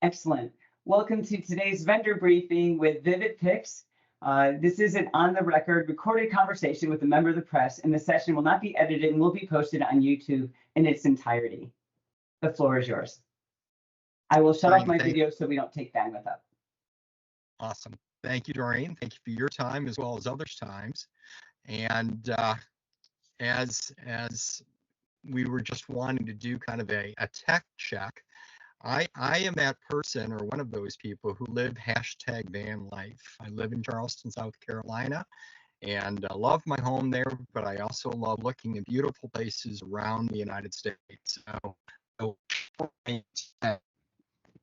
Excellent. Welcome to today's vendor briefing with Vivid-Pix. This is an on-the-record recorded conversation with a member of the press, and the session will not be edited and will be posted on YouTube in its entirety. The floor is yours. I will shut off my video so we don't take bandwidth up. Awesome. Thank you, Doreen. Thank you for your time as well as others' times. And as we were just wanting to do kind of a tech check, I am that person or one of those people who live #van life. I live in Charleston, South Carolina, and I love my home there, but I also love looking at beautiful places around the United States. So,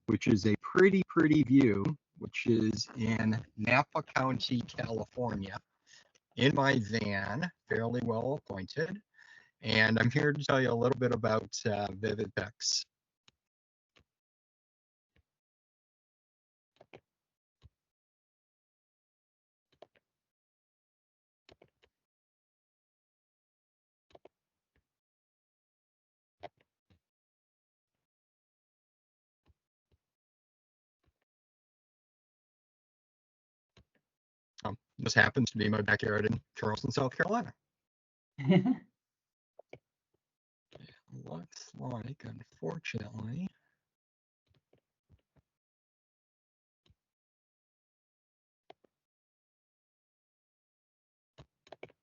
which is a pretty view, which is in Napa County, California, in my van, fairly well appointed. And I'm here to tell you a little bit about Vivid-Pix. This happens to be my backyard in Charleston, South Carolina. Looks like, unfortunately,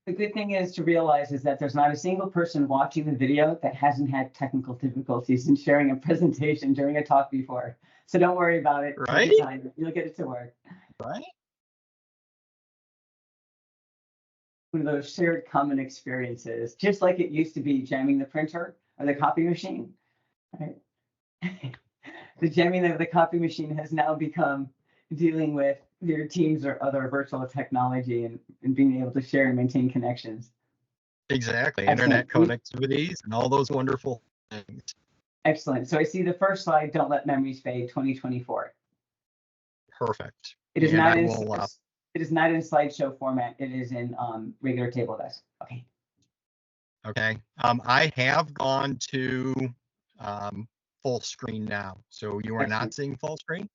the good thing is to realize is that there's not a single person watching the video that hasn't had technical difficulties in sharing a presentation during a talk before. So don't worry about it. Right? You'll get it to work. Right? One of those shared common experiences, just like it used to be jamming the printer or the copy machine. Right? The jamming of the copy machine has now become dealing with your teams or other virtual technology and being able to share and maintain connections. Exactly. Excellent. Internet connectivities and all those wonderful things. Excellent. So I see the first slide, Don't Let Memories Fade 2024. Perfect. It is not in slideshow format. It is in regular table desk. Okay. Okay. I have gone to full screen now. So you are not seeing full screen?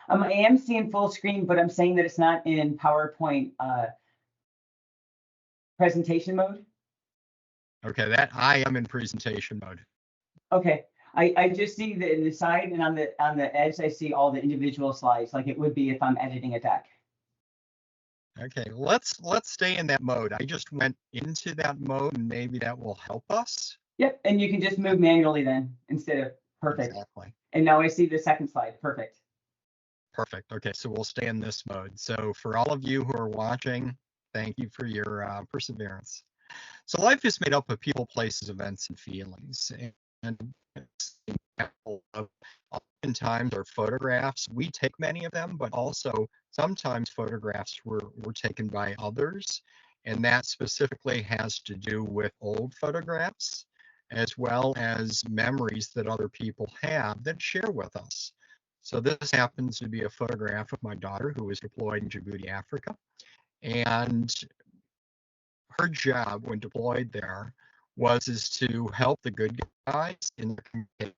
I am seeing full screen, but I'm saying that it's not in PowerPoint presentation mode. Okay, that I am in presentation mode. Okay. I just see the side and on the edge, I see all the individual slides, like it would be if I'm editing a deck. Okay, let's stay in that mode. I just went into that mode, and maybe that will help us. Yep, and you can just move manually then instead of perfect. Exactly. And now I see the second slide. Perfect. Perfect. Okay, so we'll stay in this mode. So for all of you who are watching, thank you for your perseverance. So life is made up of people, places, events, and feelings. And oftentimes our photographs, we take many of them, but also sometimes photographs were taken by others. And that specifically has to do with old photographs, as well as memories that other people have that share with us. So this happens to be a photograph of my daughter who was deployed in Djibouti, Africa. And her job when deployed there was to help the good guys in the communities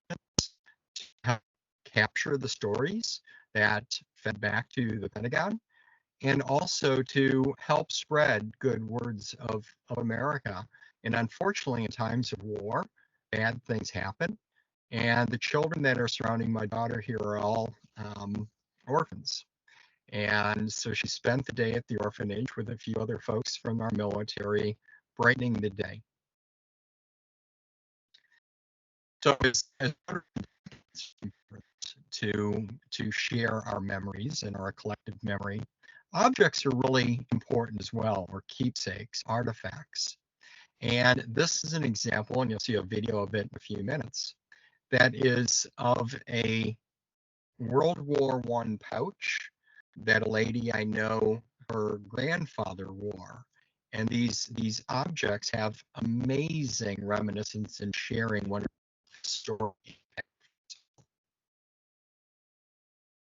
to help capture the stories that fed back to the Pentagon, and also to help spread good words of America. And unfortunately, in times of war, bad things happen. And the children that are surrounding my daughter here are all orphans. And so she spent the day at the orphanage with a few other folks from our military, brightening the day. So it's to share our memories and our collective memory. Objects are really important as well, or keepsakes, artifacts. And this is an example, and you'll see a video of it in a few minutes, that is of a World War I pouch that a lady I know, her grandfather wore. And these objects have amazing reminiscence and sharing wonderful story.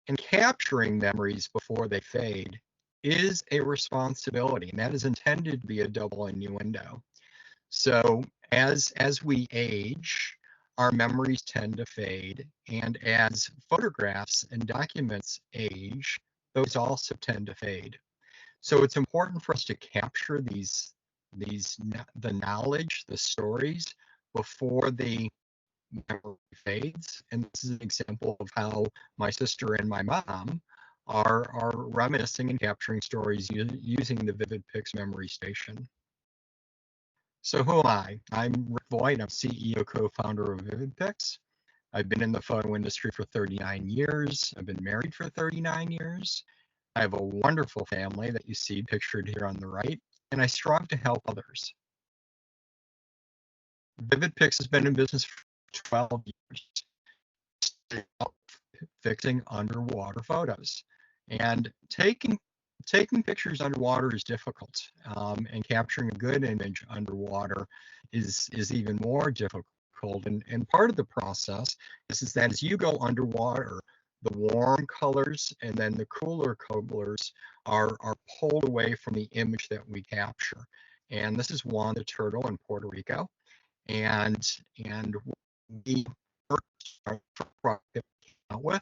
And capturing memories before they fade is a responsibility, and that is intended to be a double innuendo. So as we age, our memories tend to fade, and as photographs and documents age, those also tend to fade. So it's important for us to capture the knowledge, the stories before the memory fades. And this is an example of how my sister and my mom are reminiscing and capturing stories using the Vivid-Pix memory station. So who am I? I'm Rick Voigt. I'm CEO, co-founder of Vivid-Pix. I've been in the photo industry for 39 years. I've been married for 39 years. I have a wonderful family that you see pictured here on the right, and I strive to help others. Vivid-Pix has been in business for 12 years, fixing underwater photos. And taking pictures underwater is difficult, and capturing a good image underwater is even more difficult. And part of the process is that as you go underwater, the warm colors and then the cooler colors are pulled away from the image that we capture. And this is Juan the turtle in Puerto Rico. And we out with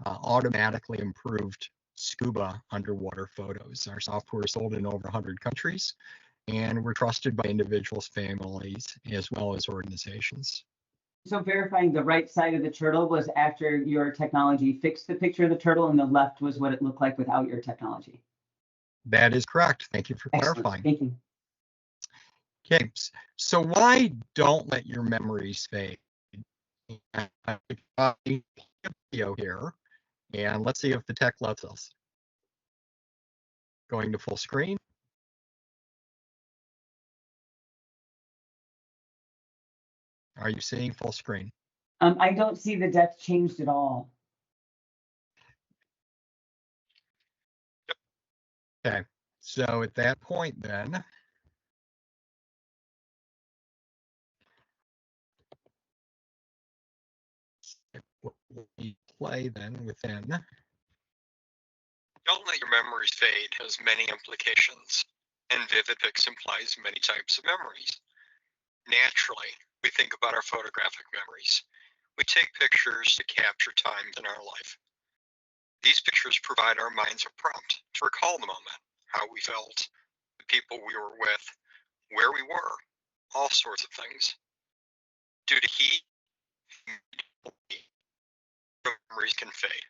automatically improved scuba underwater photos. Our software is sold in over 100 countries, and we're trusted by individuals, families, as well as organizations. So verifying the right side of the turtle was after your technology fixed the picture of the turtle, and the left was what it looked like without your technology. That is correct. Thank you for Excellent. clarifying. Thank you. Okay, so why don't let your memories fade? Video here, and let's see if the tech lets us. Going to full screen. Are you seeing full screen? I don't see the depth changed at all. Okay, so at that point then, we play then within. Don't let your memories fade has many implications, and Vivid-Pix implies many types of memories. Naturally, we think about our photographic memories. We take pictures to capture times in our life. These pictures provide our minds a prompt to recall the moment, how we felt, the people we were with, where we were, all sorts of things. Due to heat, memories can fade.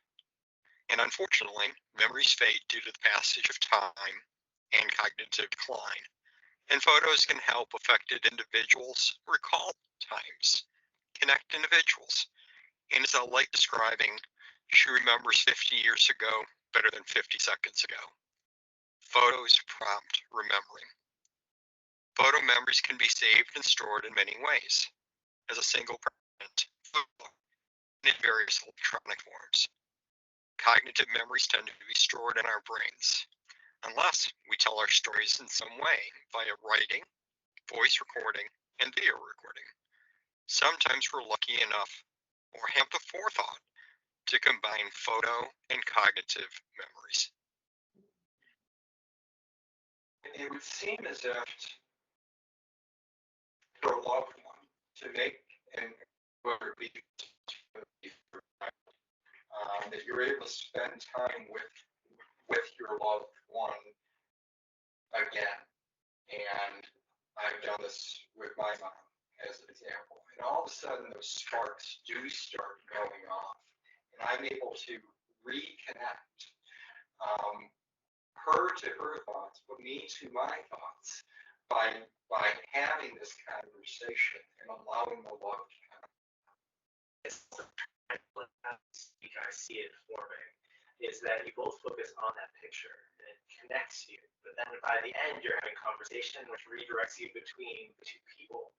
And unfortunately, memories fade due to the passage of time and cognitive decline. And photos can help affected individuals recall times, connect individuals. And as I like describing, she remembers 50 years ago better than 50 seconds ago. Photos prompt remembering. Photo memories can be saved and stored in many ways, as a single print, and in various electronic forms. Cognitive memories tend to be stored in our brains, unless we tell our stories in some way via writing, voice recording, and video recording. Sometimes we're lucky enough or have the forethought to combine photo and cognitive memories. It would seem as if for a loved one to make and whether it be that you're able to spend time with your loved one again. And I've done this with my mom as an example. And all of a sudden those sparks do start going off. And I'm able to reconnect her to her thoughts, but me to my thoughts by having this conversation and allowing the love to come. You guys see it forming is that you both focus on that picture and it connects you, but then by the end you're having conversation which redirects you between the two people.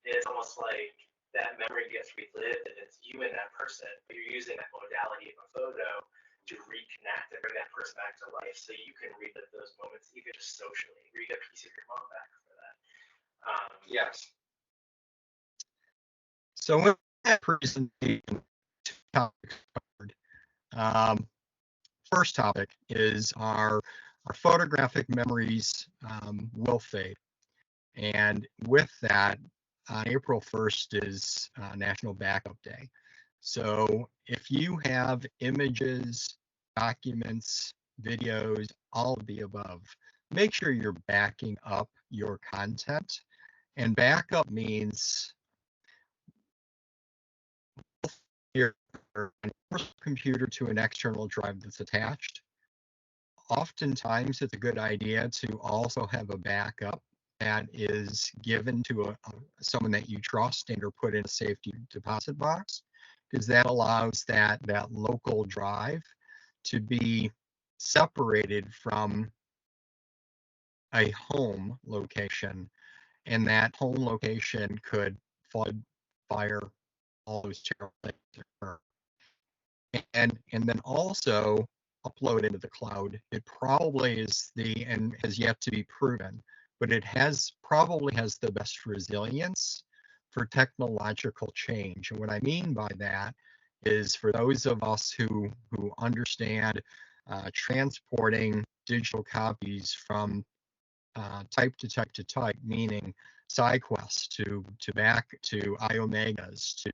And it's almost like that memory gets relived and it's you and that person, but you're using that modality of a photo to reconnect and bring that person back to life so you can relive those moments even just socially, or you get a piece of your mom back for that. Yes. So with that presentation, first topic is our photographic memories will fade. And with that, on April 1st is National Backup Day. So if you have images, documents, videos, all of the above, make sure you're backing up your content. And backup means your computer to an external drive that's attached. Oftentimes, it's a good idea to also have a backup that is given to someone that you trust and or put in a safety deposit box, because that allows that local drive to be separated from a home location, and that home location could flood, fire, all those terrible things occur. And then also upload into the cloud. It probably is and has yet to be proven, but it probably has the best resilience for technological change. And what I mean by that is, for those of us who understand transporting digital copies from type to type to type, meaning SideQuest to back to iOmegas to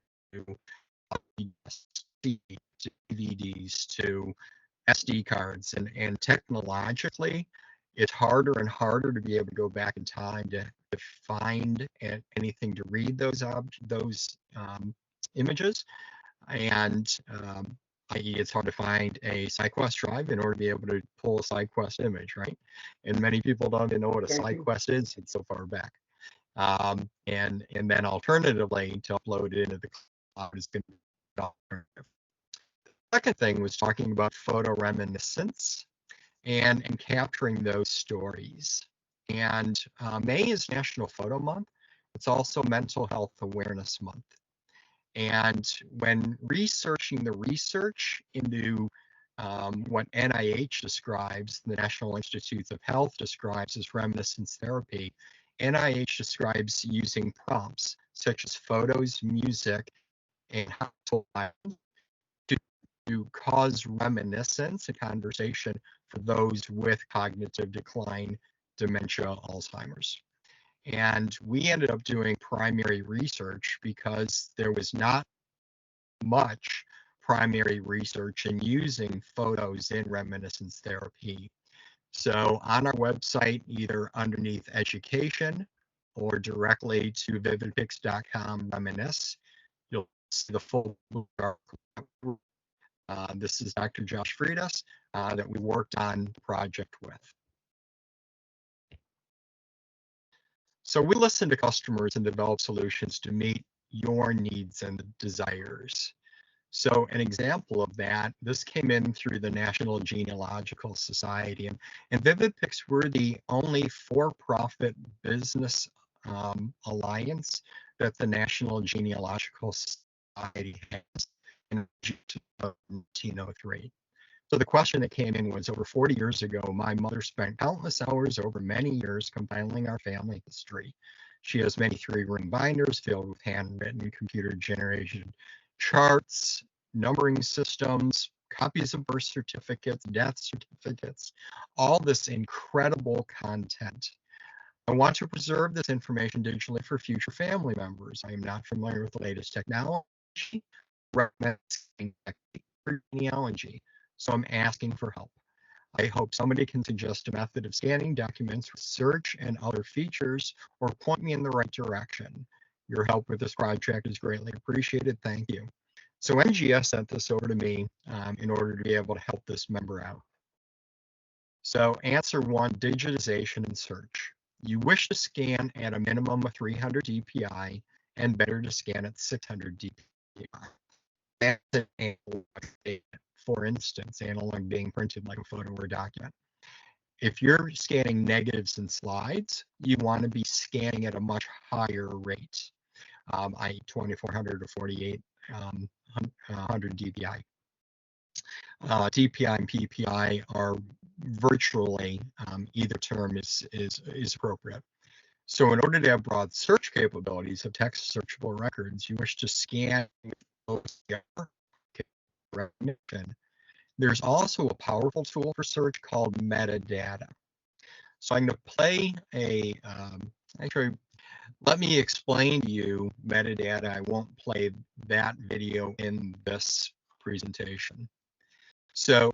DVDs to SD cards, and technologically, it's harder and harder to be able to go back in time to find anything to read those images, and i.e. it's hard to find a SideQuest drive in order to be able to pull a SideQuest image, right? And many people don't even know what a SideQuest is. It's so far back. And then alternatively, to upload it into the cloud is going to be an alternative. The second thing was talking about photo reminiscence and capturing those stories. And May is National Photo Month. It's also Mental Health Awareness Month. And when researching the research into what NIH describes, the National Institutes of Health describes as reminiscence therapy, NIH describes using prompts such as photos, music, and household items to cause reminiscence and conversation for those with cognitive decline, dementia, Alzheimer's. And we ended up doing primary research because there was not much primary research in using photos in reminiscence therapy. So on our website, either underneath education or directly to vividpix.com reminisce, you'll see the full article. This is Dr. Josh Freitas that we worked on the project with. So we listen to customers and develop solutions to meet your needs and desires. So an example of that, this came in through the National Genealogical Society. And Vivid-Pix, we're the only for-profit business alliance that the National Genealogical Society has in 1903. So the question that came in was, over 40 years ago, my mother spent countless hours over many years compiling our family history. She has many 3-ring binders filled with handwritten computer-generated charts, numbering systems, copies of birth certificates, death certificates, all this incredible content. I want to preserve this information digitally for future family members. I am not familiar with the latest technology, genealogy, so I'm asking for help. I hope somebody can suggest a method of scanning documents with search and other features, or point me in the right direction. Your help with this project is greatly appreciated. Thank you. So NGS sent this over to me in order to be able to help this member out. So answer 1, digitization and search. You wish to scan at a minimum of 300 dpi and better to scan at 600 dpi. That's an analog statement. For instance, analog being printed like a photo or a document. If you're scanning negatives and slides, you want to be scanning at a much higher rate, i.e. 2400 or 4800 dpi. DPI and PPI are virtually either term is appropriate. So in order to have broad search capabilities of text searchable records, you wish to scan recognition. There's also a powerful tool for search called metadata. So I'm going to play actually let me explain to you metadata. I won't play that video in this presentation. So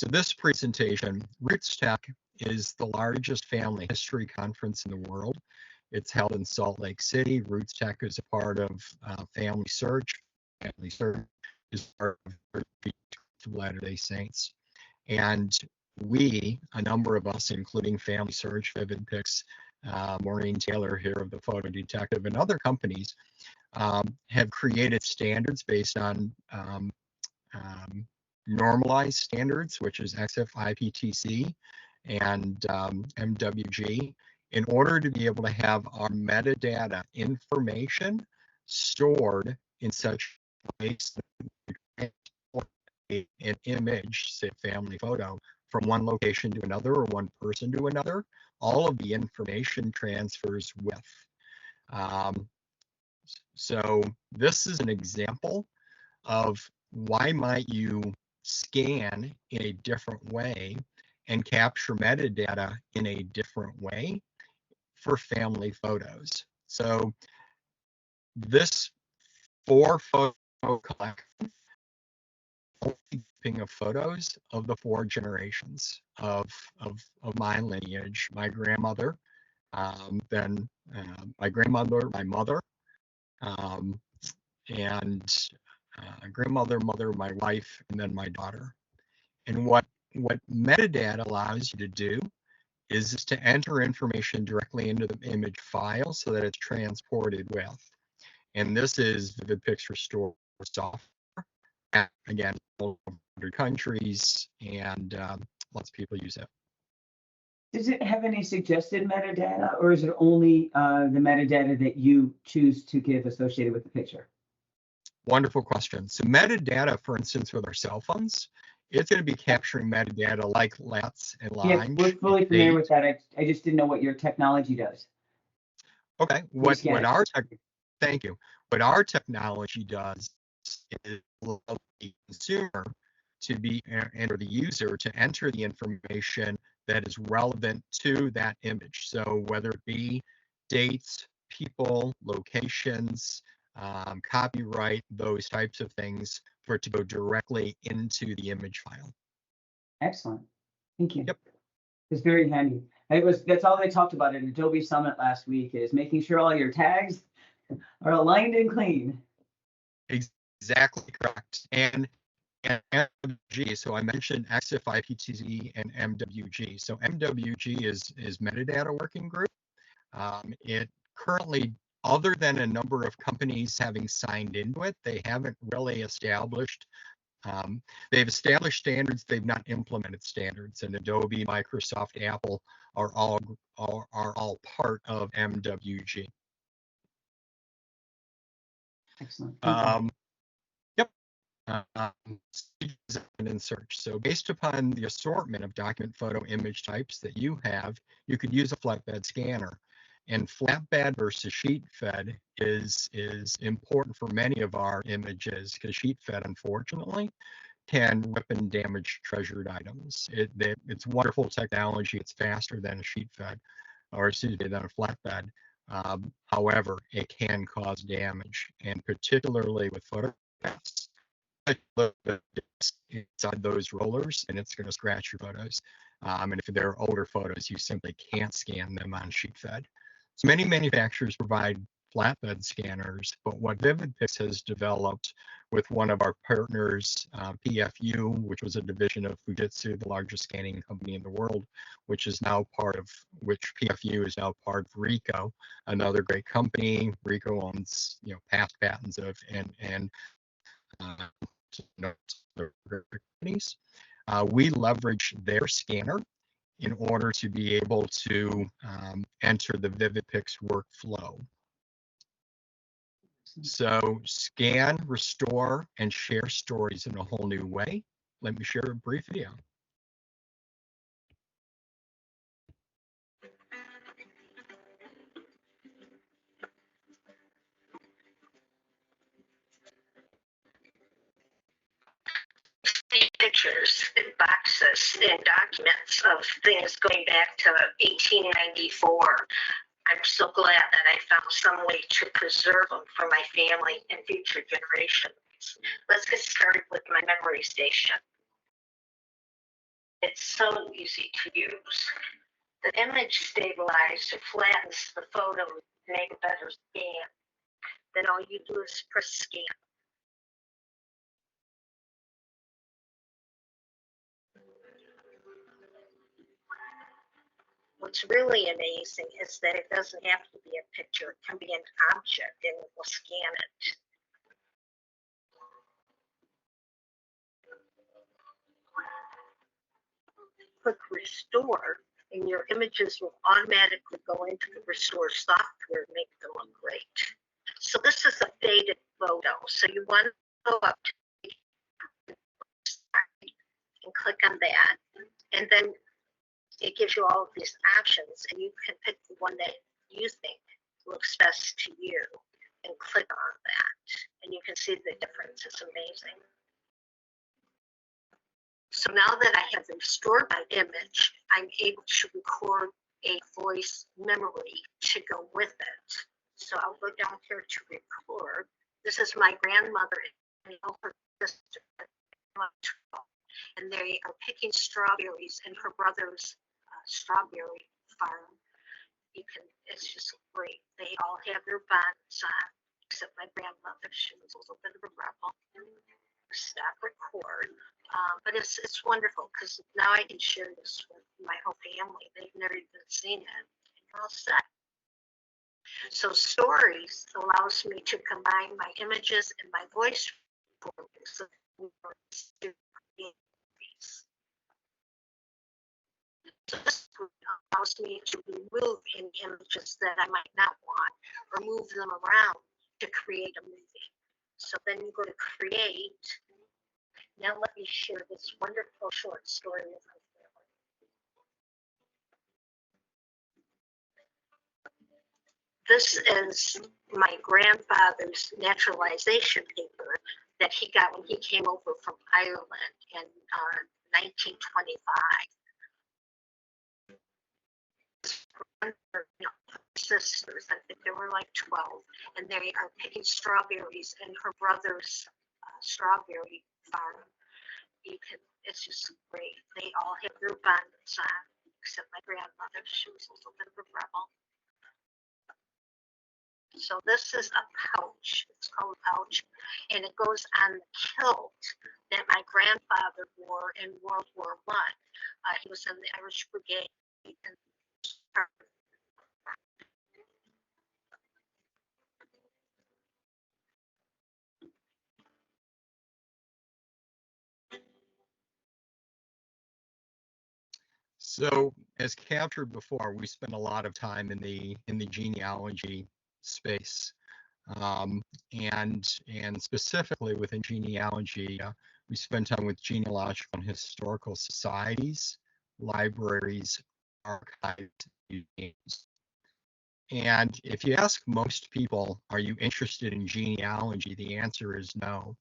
this presentation, RootsTech is the largest family history conference in the world. It's held in Salt Lake City. RootsTech is a part of Family Search. Family Search is part of Latter-day Saints. And we, a number of us, including Family Search, Vivid-Pix, Maureen Taylor here of the Photo Detective, and other companies, have created standards based on normalized standards, which is XF-IPTC and MWG, in order to be able to have our metadata information stored in such a way that an image, say family photo, from one location to another or one person to another, all of the information transfers with. So this is an example of why might you scan in a different way and capture metadata in a different way for family photos. So this 4-photo collection of photos of the 4 generations of my lineage: my grandmother, then my grandmother, my mother, and grandmother, mother, my wife, and then my daughter. And what metadata allows you to do is to enter information directly into the image file so that it's transported with. And this is Vivid-Pix Restore software. Again, 100 countries, and lots of people use it. Does it have any suggested metadata, or is it only the metadata that you choose to give associated with the picture? Wonderful question. So metadata, for instance, with our cell phones, it's going to be capturing metadata like LATs and lines. Yes, we're fully familiar with that. I just didn't know what your technology does. Okay. Thank you. What our technology does is allow the consumer to be, or the user to enter the information that is relevant to that image. So whether it be dates, people, locations, copyright, those types of things, for it to go directly into the image file. Excellent. Thank you. Yep. It's very handy. That's all they talked about at Adobe Summit last week, is making sure all your tags are aligned and clean. Exactly correct. And MWG, so I mentioned XF, IPTC, and MWG. So MWG is Metadata Working Group. It currently, other than a number of companies having signed into it, they haven't really established. They've established standards, they've not implemented standards, and Adobe, Microsoft, Apple are all part of MWG. Excellent. Yep. And search. So based upon the assortment of document, photo, image types that you have, you could use a flatbed scanner. And flatbed versus sheet fed is important for many of our images, because sheet fed, unfortunately, can rip and damage treasured items. It's wonderful technology. It's faster than a sheet fed, or excuse me, than a flatbed. However, it can cause damage, and particularly with photographs, inside those rollers, and it's going to scratch your photos. And if they're older photos, you simply can't scan them on sheet fed. So many manufacturers provide flatbed scanners, but what Vivid-Pix has developed with one of our partners, PFU, which was a division of Fujitsu, the largest scanning company in the world, which PFU is now part of Ricoh, another great company. Ricoh owns, past patents of and companies. We leverage their scanner in order to be able to enter the Vivid-Pix workflow. So scan, restore, and share stories in a whole new way. Let me share a brief video. Pictures and boxes and documents of things going back to 1894. I'm so glad that I found some way to preserve them for my family and future generations. Let's get started with my memory station. It's so easy to use. The image stabilizer flattens the photo to make a better scan. Then all you do is press scan. What's really amazing is that it doesn't have to be a picture. It can be an object and it will scan it. Click restore and your images will automatically go into the restore software and make them look great. So this is a faded photo. So you want to go up to and click on that, and then it gives you all of these options, and you can pick the one that you think looks best to you and click on that, and you can see the difference. It's amazing. So now that I have restored my image, I'm able to record a voice memory to go with it. So I'll go down here to record. This is my grandmother and her sister, and they are picking strawberries in her brother's strawberry farm. It's just great. They all have their bonnets on, except my grandmother. She was a little bit of a rebel. Stop record. But it's wonderful because now I can share this with my whole family. They've never even seen it. They're all set. So stories allows me to combine my images and my voice recordings. So this allows me to remove any images that I might not want or move them around to create a movie. So then you go to create. Now let me share this wonderful short story with my family. This is my grandfather's naturalization paper that he got when he came over from Ireland in 1925. Sisters, I think there were like 12, and they are picking strawberries in her brother's strawberry farm. It's just great. They all have their bonnets on, except my grandmother. She was a little bit of a rebel. So this is a pouch. It's called a pouch, and it goes on the kilt that my grandfather wore in World War I. He was in the Irish Brigade. And So as captured before, we spend a lot of time in the genealogy space. And specifically within genealogy, we spend time with genealogical and historical societies, libraries, archives, museums. And if you ask most people, are you interested in genealogy? The answer is no.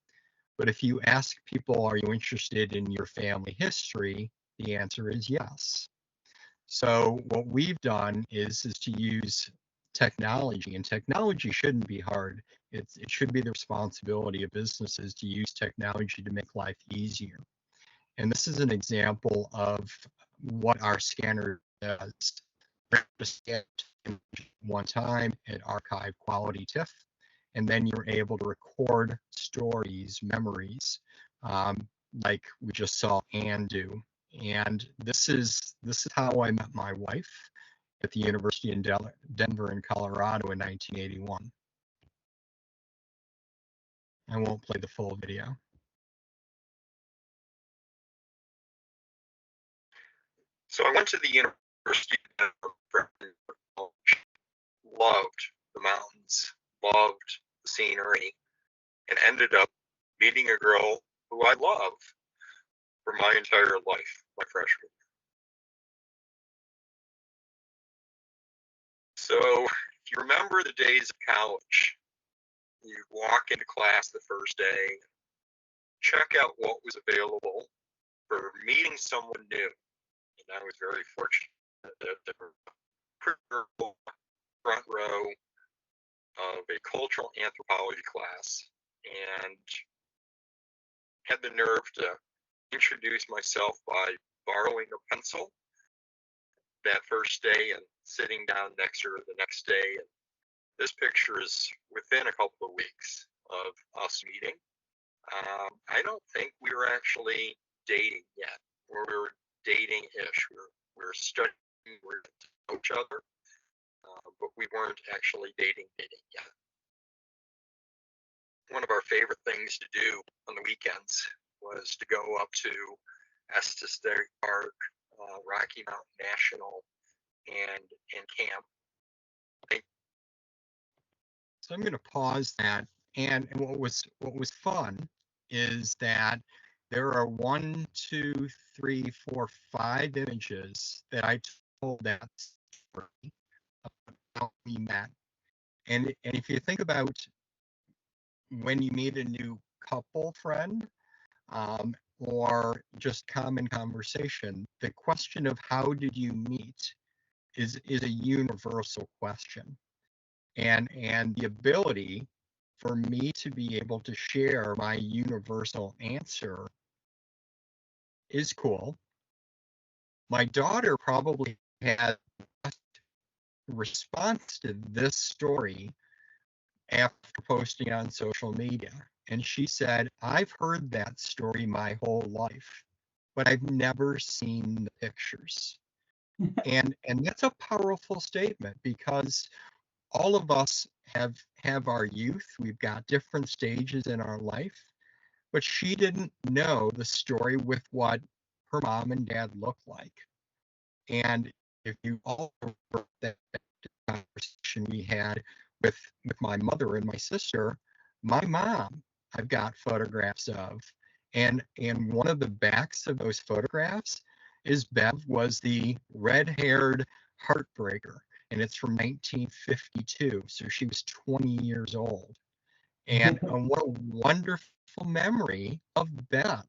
But if you ask people, are you interested in your family history? The answer is yes. So what we've done is to use technology, and technology shouldn't be hard. It should be the responsibility of businesses to use technology to make life easier. And this is an example of what our scanner does. Scan one time at archive quality TIFF, and then you're able to record stories, memories, like we just saw Anne do. And this is how I met my wife at the University in Denver in Colorado in 1981. I won't play the full video. So I went to the University of Denver, loved the mountains, loved the scenery, and ended up meeting a girl who I love for my entire life, my freshman year. So if you remember the days of college, you'd walk into class the first day, check out what was available for meeting someone new. And I was very fortunate that there were front row of a cultural anthropology class and had the nerve to introduce myself by borrowing a pencil that first day and sitting down next to her the next day. And this picture is within a couple of weeks of us meeting. I don't think we were actually dating yet, or we were dating-ish. We were studying, we were to know each other, but we weren't actually dating yet. One of our favorite things to do on the weekends was to go up to Estes State Park, Rocky Mountain National, and camp. So I'm going to pause that. And what was fun is that there are 1, 2, 3, 4, 5 images that I told that story about we met. And if you think about when you meet a new couple friend, or just common conversation, the question of how did you meet is a universal question. And the ability for me to be able to share my universal answer is cool. My daughter probably had a response to this story after posting on social media. And she said, I've heard that story my whole life, but I've never seen the pictures. and that's a powerful statement, because all of us have our youth. We've got different stages in our life, but she didn't know the story with what her mom and dad looked like. And if you all remember that conversation we had with my mother and my sister, my mom, I've got photographs of, and one of the backs of those photographs is Bev was the red-haired heartbreaker, and it's from 1952, so she was 20 years old. And what a wonderful memory of Bev.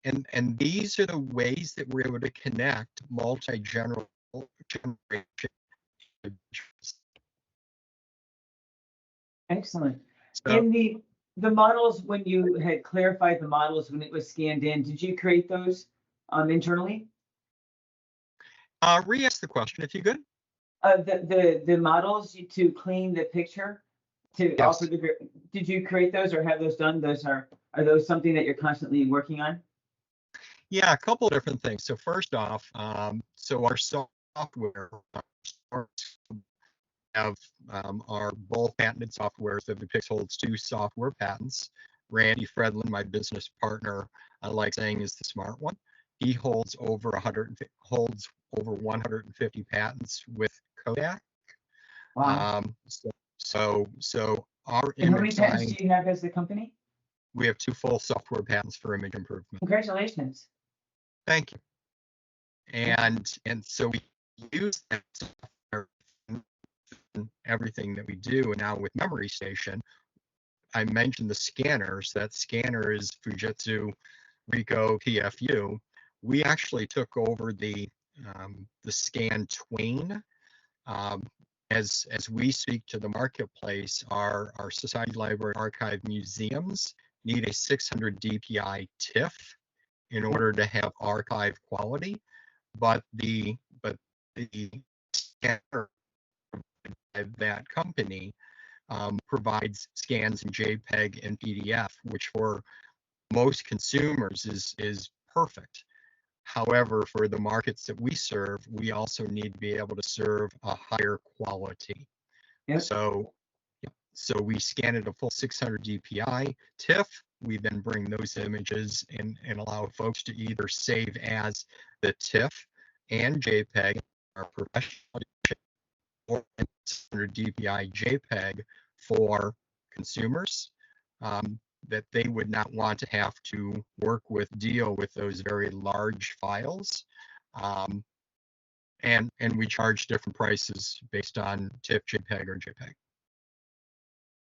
And these are the ways that we're able to connect multi-generation. Excellent. So, In the models, when you had clarified the models when it was scanned in, did you create those internally? re-ask the question if you could. The models to clean the picture to Yes. offer did you create those or have those done? Are those something that you're constantly working on? Yeah, a couple of different things. So first off, so our software have our both patented softwares. Vivid-Pix holds 2 software patents. Randy Fredlin, my business partner, I like saying is the smart one. He holds over 150 patents with Kodak. Wow. So our And how many image patents science, do you have as the company? we have 2 full software patents for image improvement. Congratulations. Thank you. And so we use that software in everything that we do. And now with Memory Station, I mentioned the scanners. That scanner is Fujitsu Ricoh PFU. We actually took over the Scan Twain. As we speak to the marketplace, our Society Library Archive museums need a 600 DPI TIFF in order to have archive quality, but the scanner of that company provides scans in JPEG and PDF, which for most consumers is perfect. However, for the markets that we serve, we also need to be able to serve a higher quality. Yep. So we scan it a full 600 DPI TIFF. We then bring those images and allow folks to either save as the TIFF and JPEG, our professional, or 600 DPI JPEG for consumers. That they would not want to have to deal with those very large files. And we charge different prices based on TIFF, JPEG, or JPEG.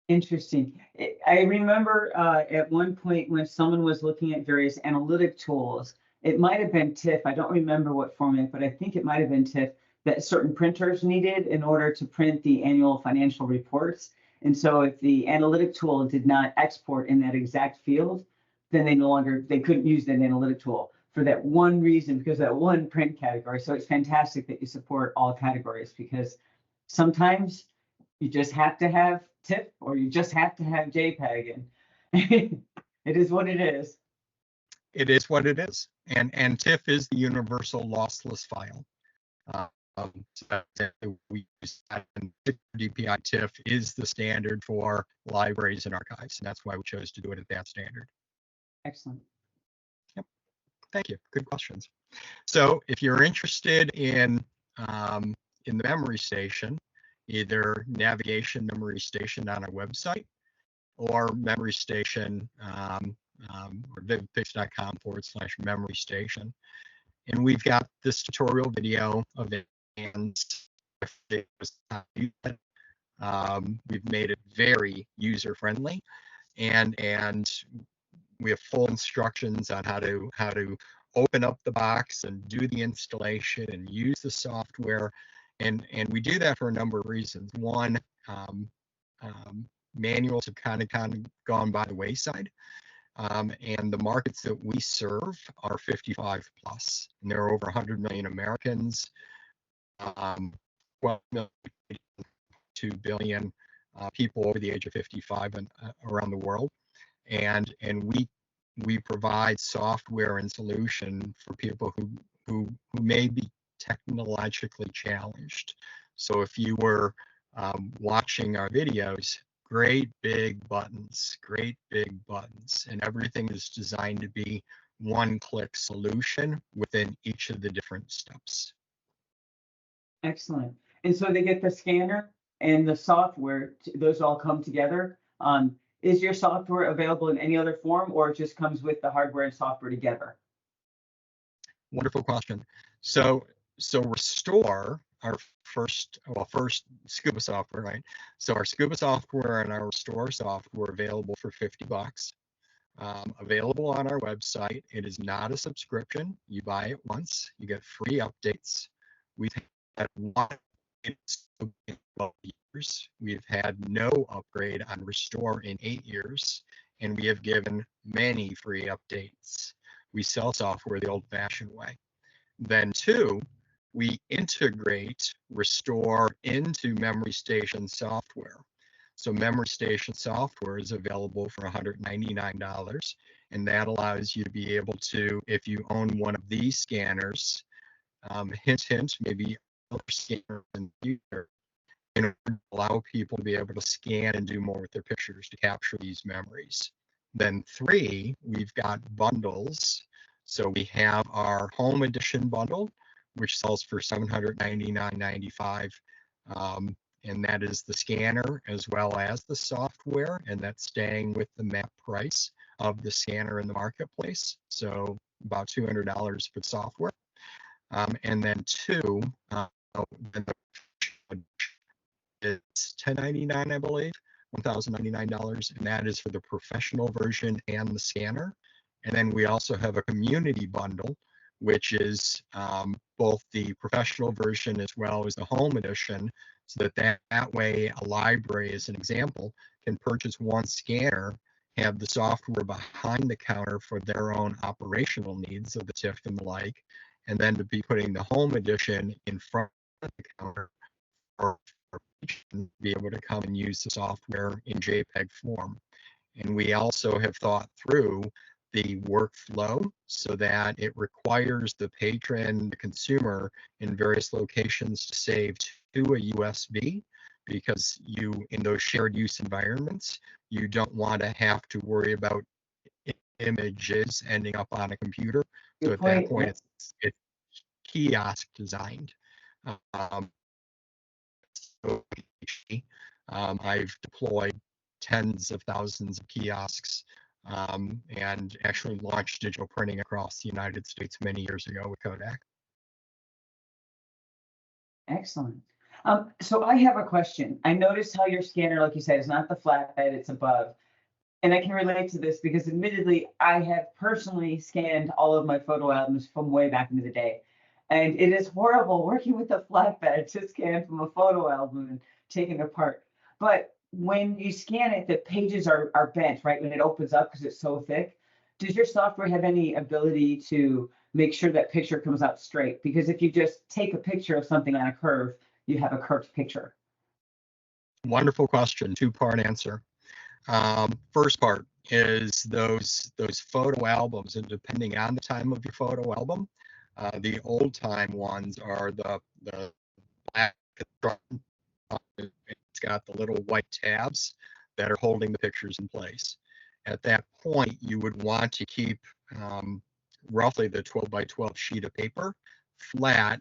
Interesting. I remember at one point when someone was looking at various analytic tools, it might have been TIFF. I don't remember what format, but I think it might have been TIFF. that certain printers needed in order to print the annual financial reports. And so if the analytic tool did not export in that exact field, then they couldn't use that analytic tool for that one reason, because that one print category. So it's fantastic that you support all categories, because sometimes you just have to have TIFF or you just have to have JPEG, and it is what it is. It is what it is. And TIFF is the universal lossless file. So we use that, and DPI TIFF is the standard for libraries and archives, and that's why we chose to do it at that standard. Excellent. Yep. Thank you. Good questions. So if you're interested in the memory station, either navigation memory station on our website or memory station or vividpix.com/memory station. And we've got this tutorial video of it, and we've made it very user friendly, and we have full instructions on how to open up the box and do the installation and use the software. And we do that for a number of reasons. One, manuals have kind of gone by the wayside. And the markets that we serve are 55 plus, and there are over 100 million Americans, 12 million, 2 billion people over the age of 55 and around the world, and we provide software and solution for people who may be technologically challenged. So if you were watching our videos, great big buttons, and everything is designed to be one-click solution within each of the different steps. Excellent. And so they get the scanner and the software, those all come together. Is your software available in any other form, or it just comes with the hardware and software together? Wonderful question. So Restore, our first Scuba software, right? So our Scuba software and our Restore software are available for $50. Available on our website. It is not a subscription. You buy it once, you get free updates. We've had one in 12 years. We've had no upgrade on Restore in 8 years, and we have given many free updates. We sell software the old-fashioned way. Then two, we integrate Restore into Memory Station software. So Memory Station software is available for $199, and that allows you to be able to, if you own one of these scanners, hint, maybe other scanner in the future, in order to allow people to be able to scan and do more with their pictures to capture these memories. Then three, we've got bundles. So we have our Home Edition bundle, which sells for $799.95. And that is the scanner as well as the software, and that's staying with the MAP price of the scanner in the marketplace. So about $200 for software. And then two, it's $1099, I believe, $1,099, and that is for the professional version and the scanner. And then we also have a community bundle, which is both the professional version as well as the home edition, so that way a library, as an example, can purchase one scanner, have the software behind the counter for their own operational needs of the TIFF and the like, and then to be putting the home edition in front of the counter for be able to come and use the software in JPEG form. And we also have thought through the workflow so that it requires the patron, the consumer in various locations to save to a USB, because you, in those shared use environments, you don't want to have to worry about images ending up on a computer. So at that point, it's kiosk designed. I've deployed tens of thousands of kiosks and actually launched digital printing across the United States many years ago with Kodak. Excellent. So I have a question. I noticed how your scanner, like you said, is not the flatbed, it's above. And I can relate to this because admittedly, I have personally scanned all of my photo albums from way back into the day. And it is horrible working with a flatbed to scan from a photo album and take it apart. But when you scan it, the pages are bent, right? When it opens up because it's so thick. Does your software have any ability to make sure that picture comes out straight? Because if you just take a picture of something on a curve, you have a curved picture. Wonderful question, two-part answer. First part is those photo albums, and depending on the time of your photo album, the old time ones are the black. It's got the little white tabs that are holding the pictures in place. At that point, you would want to keep roughly the 12 by 12 sheet of paper flat,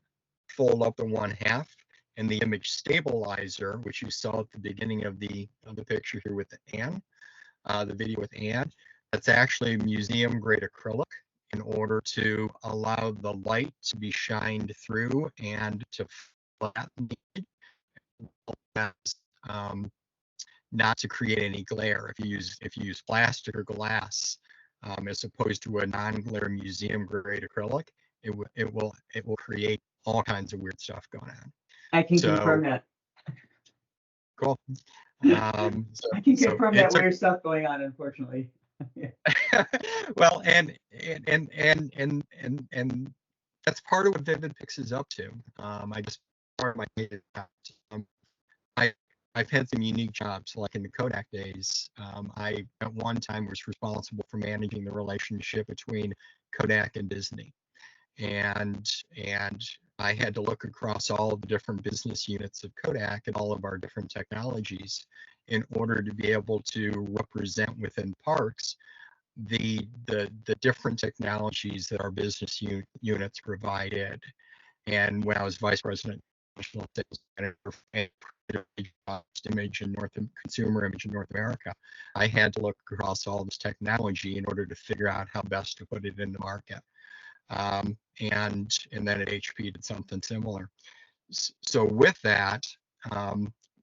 fold up the one half, and the image stabilizer, which you saw at the beginning of the picture here with Anne, the video with Anne, that's actually museum grade acrylic in order to allow the light to be shined through and to flatten the not to create any glare. If you use plastic or glass, as opposed to a non-glare museum grade acrylic, it will create all kinds of weird stuff going on. I can confirm that. Cool. I can confirm that weird stuff going on, unfortunately. Well, and that's part of what Vivid-Pix is up to. I just part of my I've had some unique jobs, like in the Kodak days. I at one time was responsible for managing the relationship between Kodak and Disney, and I had to look across all of the different business units of Kodak and all of our different technologies in order to be able to represent within parks the different technologies that our business units provided. And when I was vice president, national sales manager and image and consumer image in North America, I had to look across all this technology in order to figure out how best to put it in the market. And then at HP did something similar. So with that,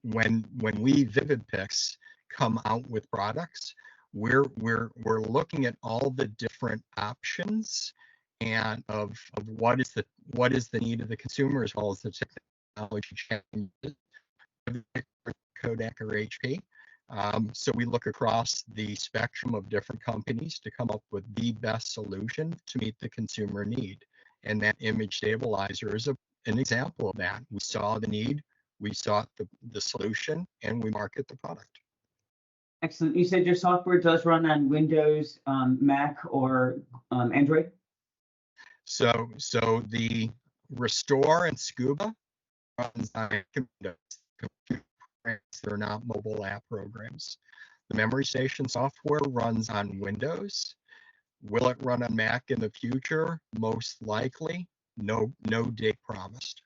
when we Vivid-Pix come out with products, we're looking at all the different options and of what is the need of the consumer, as well as the technology challenges of Kodak or HP. So we look across the spectrum of different companies to come up with the best solution to meet the consumer need. And that image stabilizer is an example of that. We saw the need, we sought the solution, and we market the product. Excellent. You said your software does run on Windows, Mac, or Android? So the Restore and Scuba runs on Windows. They're not mobile app programs. The Memory Station software runs on Windows. Will it run on Mac in the future? Most likely. No date promised.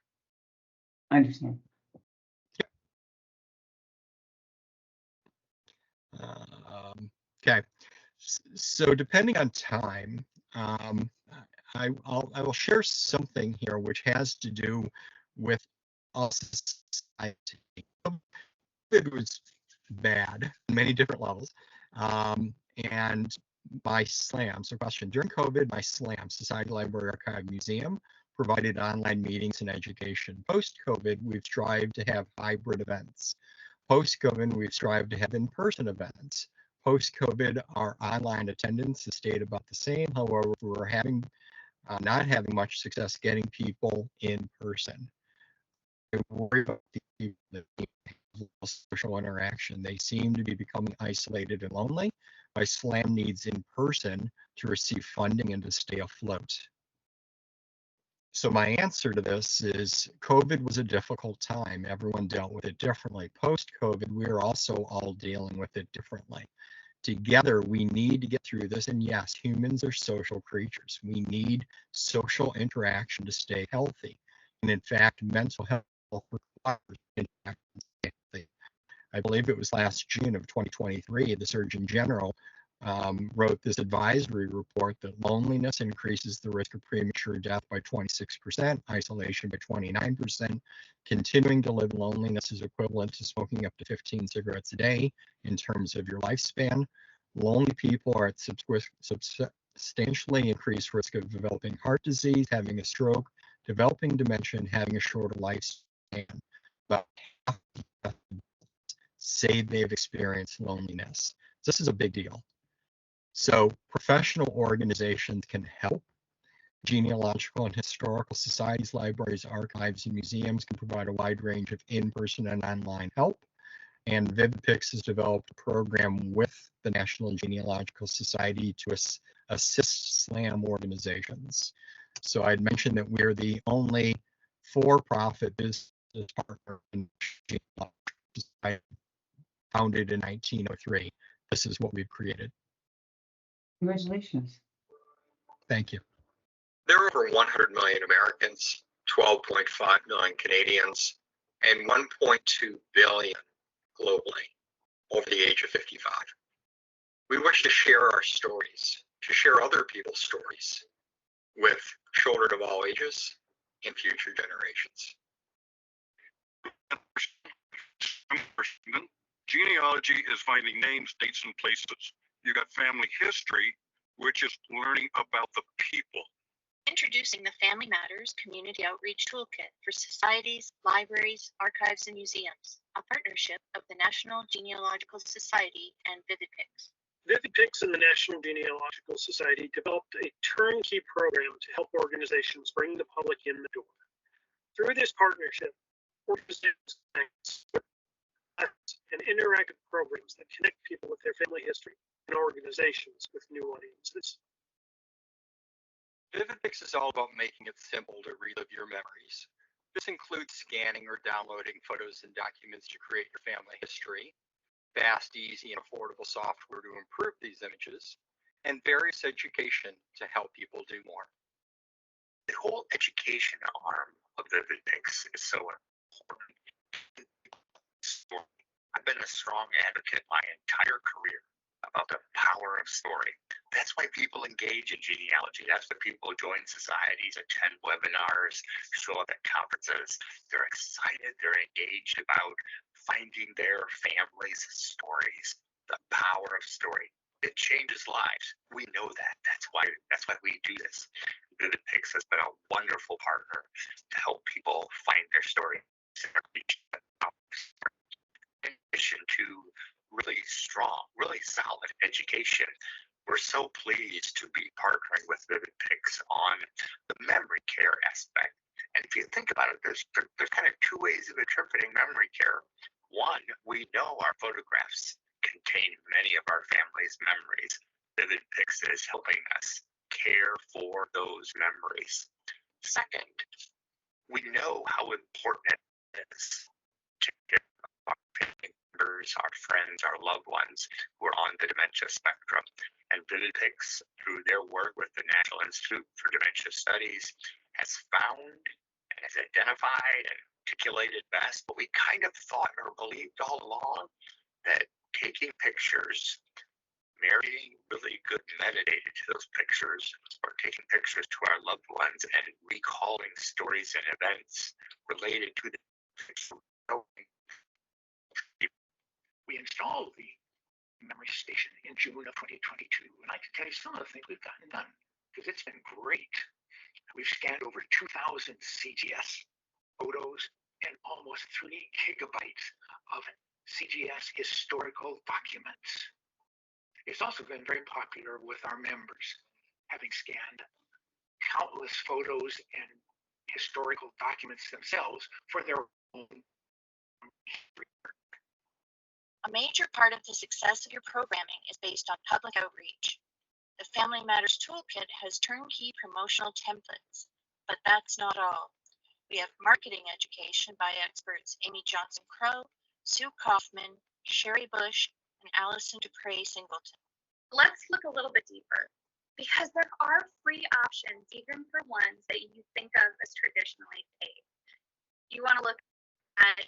I understand. Okay. So depending on time, I will share something here which has to do with us society. It was bad on many different levels. And my SLAM, so question, during COVID, my SLAM, Society Library Archive Museum, provided online meetings and education. Post-COVID, we've strived to have hybrid events. Post-COVID, we've strived to have in-person events. Post-COVID, our online attendance has stayed about the same. However, we're not having much success getting people in person. I worry about the social interaction. They seem to be becoming isolated and lonely. My SLAM needs in person to receive funding and to stay afloat. So my answer to this is COVID was a difficult time. Everyone dealt with it differently. Post-COVID, we're also all dealing with it differently. Together, we need to get through this. And yes, humans are social creatures. We need social interaction to stay healthy. And in fact, mental health requires interaction to stay healthy. I believe it was last June of 2023, the Surgeon General wrote this advisory report that loneliness increases the risk of premature death by 26%, isolation by 29%. Continuing to live in loneliness is equivalent to smoking up to 15 cigarettes a day in terms of your lifespan. Lonely people are at substantially increased risk of developing heart disease, having a stroke, developing dementia and having a shorter lifespan. About half say they've experienced loneliness. This is a big deal. So professional organizations can help. Genealogical and historical societies, libraries, archives, and museums can provide a wide range of in-person and online help. And Vivid-Pix has developed a program with the National Genealogical Society to assist SLAM organizations. So I'd mentioned that we're the only for-profit business partner in Genealogical Society, founded in 1903. This is what we've created. Congratulations. Thank you. There are over 100 million Americans, 12.5 million Canadians, and 1.2 billion globally over the age of 55. We wish to share our stories, to share other people's stories with children of all ages and future generations. Genealogy is finding names, dates, and places. You got family history, which is learning about the people. Introducing the Family Matters Community Outreach Toolkit for societies, libraries, archives, and museums, a partnership of the National Genealogical Society and Vivid-Pix. Vivid-Pix and the National Genealogical Society developed a turnkey program to help organizations bring the public in the door. Through this partnership, organizations and interactive programs that connect people with their family history and organizations with new audiences. Vivid-Pix is all about making it simple to relive your memories. This includes scanning or downloading photos and documents to create your family history, fast, easy, and affordable software to improve these images, and various education to help people do more. The whole education arm of Vivid-Pix is so important. I've been a strong advocate my entire career about the power of story. That's why people engage in genealogy. That's why people join societies, attend webinars, show up at conferences. They're excited, they're engaged about finding their family's stories. The power of story. It changes lives. We know that. That's why we do this. Vivid-Pix has been a wonderful partner to help people find their story. In addition to really strong, really solid education, we're so pleased to be partnering with Vivid-Pix on the memory care aspect. And if you think about it, there's kind of two ways of interpreting memory care. One, we know our photographs contain many of our family's memories. Vivid-Pix is helping us care for those memories. Second, we know how important it is to care for our family members, our friends, our loved ones who are on the dementia spectrum. And Vivid-Pix, through their work with the National Institute for Dementia Studies, has found and has identified and articulated best what we kind of thought or believed all along, that taking pictures, marrying really good metadata to those pictures, or taking pictures to our loved ones and recalling stories and events related to the picture. We installed the memory station in June of 2022, and I can tell you some of the things we've gotten done, because it's been great. We've scanned over 2,000 CGS photos and almost 3 gigabytes of CGS historical documents. It's also been very popular with our members, having scanned countless photos and historical documents themselves for their own history. A major part of the success of your programming is based on public outreach. The Family Matters Toolkit has turnkey promotional templates, but that's not all. We have marketing education by experts Amy Johnson-Crow, Sue Kaufman, Sherry Bush, and Allison Dupre Singleton. Let's look a little bit deeper, because there are free options, even for ones that you think of as traditionally paid. You want to look at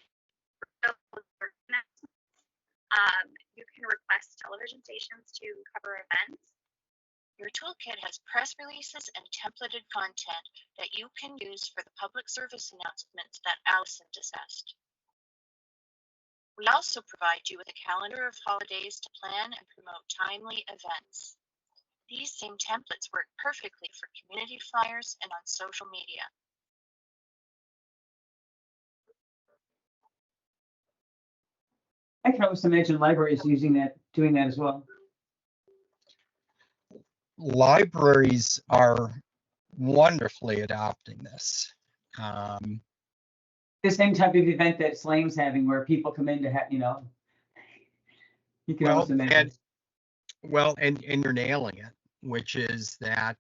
you can request television stations to cover events. Your toolkit has press releases and templated content that you can use for the public service announcements that Allison discussed. We also provide you with a calendar of holidays to plan and promote timely events. These same templates work perfectly for community flyers and on social media. I can almost imagine libraries using that, doing that as well. Libraries are wonderfully adopting this. The same type of event that Slam's having, where people come in to have, you know, you can almost imagine. And you're nailing it, which is that.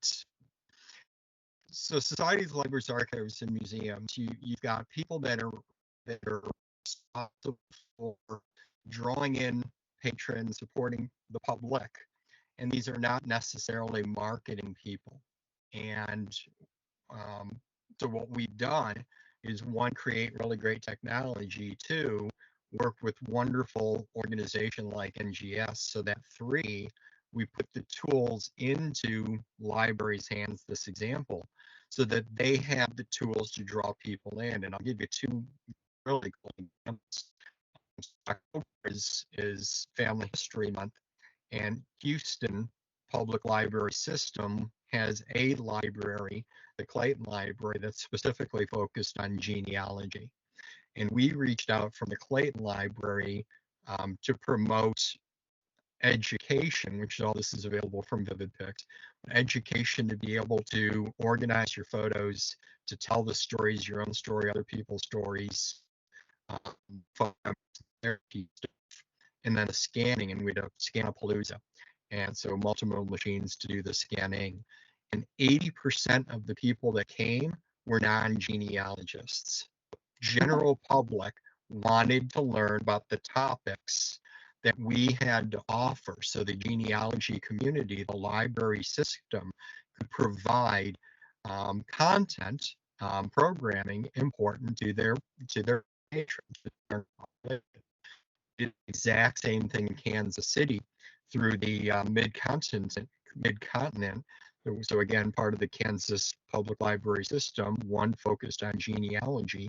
So societies, libraries, archives, and museums, you've got people that are responsible for drawing in patrons, supporting the public, and these are not necessarily marketing people. And so what we've done is, one, create really great technology, two, work with wonderful organization like NGS, so that, three, we put the tools into libraries' hands, this example, so that they have the tools to draw people in. And I'll give you two really cool examples. October is Family History Month, and Houston Public Library System has a library, the Clayton Library, that's specifically focused on genealogy. And we reached out from the Clayton Library to promote education, which all this is available from Vivid-Pix, education to be able to organize your photos, to tell the stories, your own story, other people's stories, and then the scanning, and we'd have Scanapalooza. And so multiple machines to do the scanning. And 80% of the people that came were non-genealogists. General public wanted to learn about the topics that we had to offer. So the genealogy community, the library system, could provide content, programming important to their patrons. Did the exact same thing in Kansas City through the mid-continent. So again, part of the Kansas Public Library System, one focused on genealogy,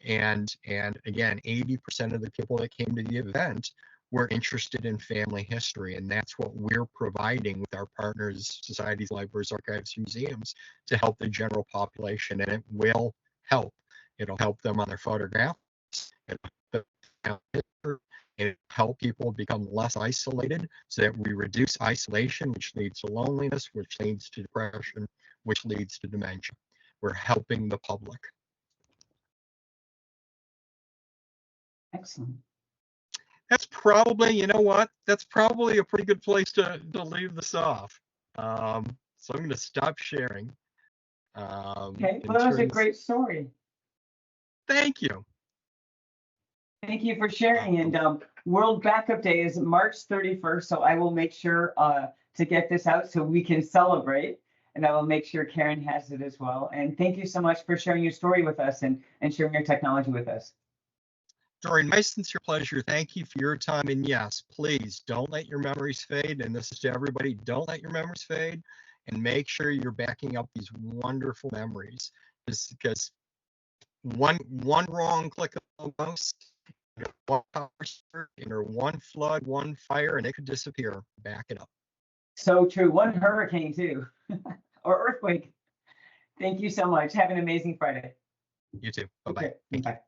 and again, 80% of the people that came to the event were interested in family history, and that's what we're providing with our partners, societies, libraries, archives, museums, to help the general population, and it will help. It'll help them on their photographs. It'll help people become less isolated, so that we reduce isolation, which leads to loneliness, which leads to depression, which leads to dementia. We're helping the public. Excellent. That's probably, you know what? That's probably a pretty good place to leave this off. So I'm going to stop sharing. Okay, well, that was a great story. Thank you. Thank you for sharing. And World Backup Day is March 31st, so I will make sure to get this out so we can celebrate. And I will make sure Karen has it as well. And thank you so much for sharing your story with us and sharing your technology with us. Doreen, my sincere pleasure. Thank you for your time. And yes, please don't let your memories fade. And this is to everybody, don't let your memories fade. And make sure you're backing up these wonderful memories. Just because one wrong click of the mouse, or one flood, one fire, and it could disappear. Back it up. So true. One hurricane too, or earthquake. Thank you so much. Have an amazing Friday. You too. Bye-bye. Okay. Bye.